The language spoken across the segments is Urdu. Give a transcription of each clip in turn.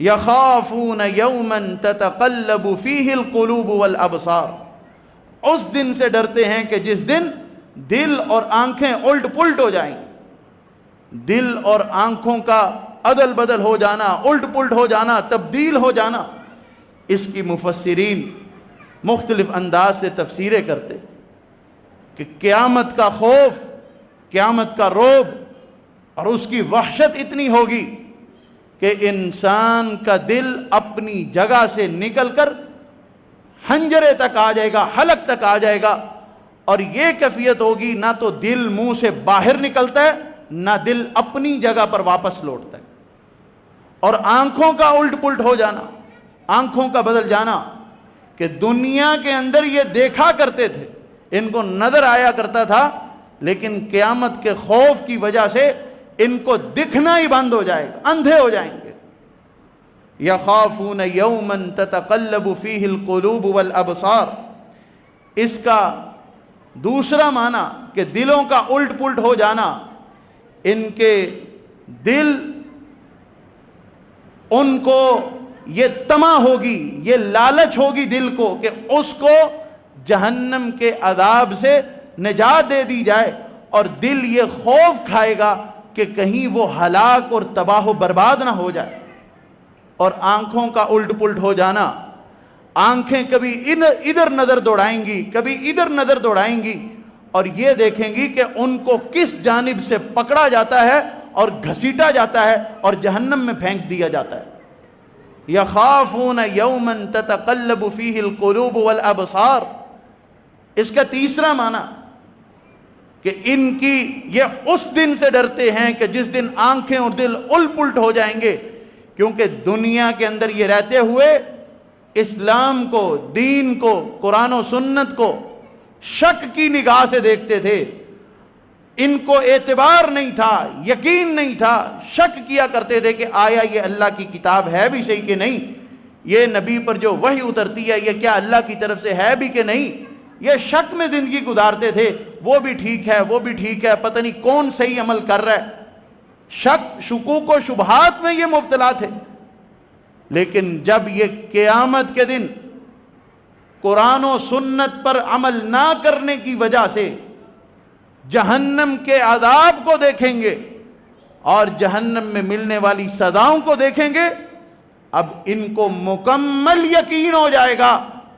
یخافون یوما تتقلب فیہ القلوب والابصار، اس دن سے ڈرتے ہیں کہ جس دن دل اور آنکھیں الٹ پلٹ ہو جائیں. دل اور آنکھوں کا عدل بدل ہو جانا، الٹ پلٹ ہو جانا، تبدیل ہو جانا، اس کی مفسرین مختلف انداز سے تفسیریں کرتے کہ قیامت کا خوف، قیامت کا رعب اور اس کی وحشت اتنی ہوگی کہ انسان کا دل اپنی جگہ سے نکل کر حنجرے تک آ جائے گا، حلق تک آ جائے گا، اور یہ کیفیت ہوگی نہ تو دل منہ سے باہر نکلتا ہے نہ دل اپنی جگہ پر واپس لوٹتا ہے. اور آنکھوں کا الٹ پلٹ ہو جانا، آنکھوں کا بدل جانا کہ دنیا کے اندر یہ دیکھا کرتے تھے، ان کو نظر آیا کرتا تھا، لیکن قیامت کے خوف کی وجہ سے ان کو دکھنا ہی بند ہو جائے گا، اندھے ہو جائیں گے. یخافون یوما تتقلب فیہ القلوب والابصار، اس کا دوسرا معنی کہ دلوں کا الٹ پلٹ ہو جانا، ان کے دل، ان کو یہ طمع ہوگی، یہ لالچ ہوگی دل کو کہ اس کو جہنم کے عذاب سے نجات دے دی جائے، اور دل یہ خوف کھائے گا کہ کہیں وہ ہلاک اور تباہ و برباد نہ ہو جائے. اور آنکھوں کا الٹ پلٹ ہو جانا، آنکھیں کبھی ادھر نظر دوڑائیں گی، کبھی ادھر نظر دوڑائیں گی، اور یہ دیکھیں گی کہ ان کو کس جانب سے پکڑا جاتا ہے اور گھسیٹا جاتا ہے اور جہنم میں پھینک دیا جاتا ہے. یخافون یوما تتقلب فیہ القلوب والابصار، اس کا تیسرا معنی کہ ان کی یہ اس دن سے ڈرتے ہیں کہ جس دن آنکھیں اور دل الٹ پلٹ ہو جائیں گے، کیونکہ دنیا کے اندر یہ رہتے ہوئے اسلام کو، دین کو، قرآن و سنت کو شک کی نگاہ سے دیکھتے تھے. ان کو اعتبار نہیں تھا، یقین نہیں تھا، شک کیا کرتے تھے کہ آیا یہ اللہ کی کتاب ہے بھی صحیح کہ نہیں، یہ نبی پر جو وحی اترتی ہے یہ کیا اللہ کی طرف سے ہے بھی کہ نہیں. یہ شک میں زندگی گزارتے تھے، وہ بھی ٹھیک ہے، وہ بھی ٹھیک ہے، پتہ نہیں کون صحیح عمل کر رہا ہے. شک، شکوک و شبہات میں یہ مبتلا تھے. لیکن جب یہ قیامت کے دن قرآن و سنت پر عمل نہ کرنے کی وجہ سے جہنم کے عذاب کو دیکھیں گے اور جہنم میں ملنے والی سزاؤں کو دیکھیں گے، اب ان کو مکمل یقین ہو جائے گا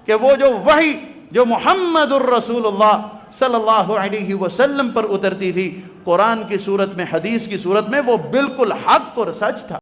کہ وہ جو وحی جو محمد الرسول اللہ صلی اللہ علیہ وسلم پر اترتی تھی قرآن کی صورت میں، حدیث کی صورت میں، وہ بالکل حق اور سچ تھا.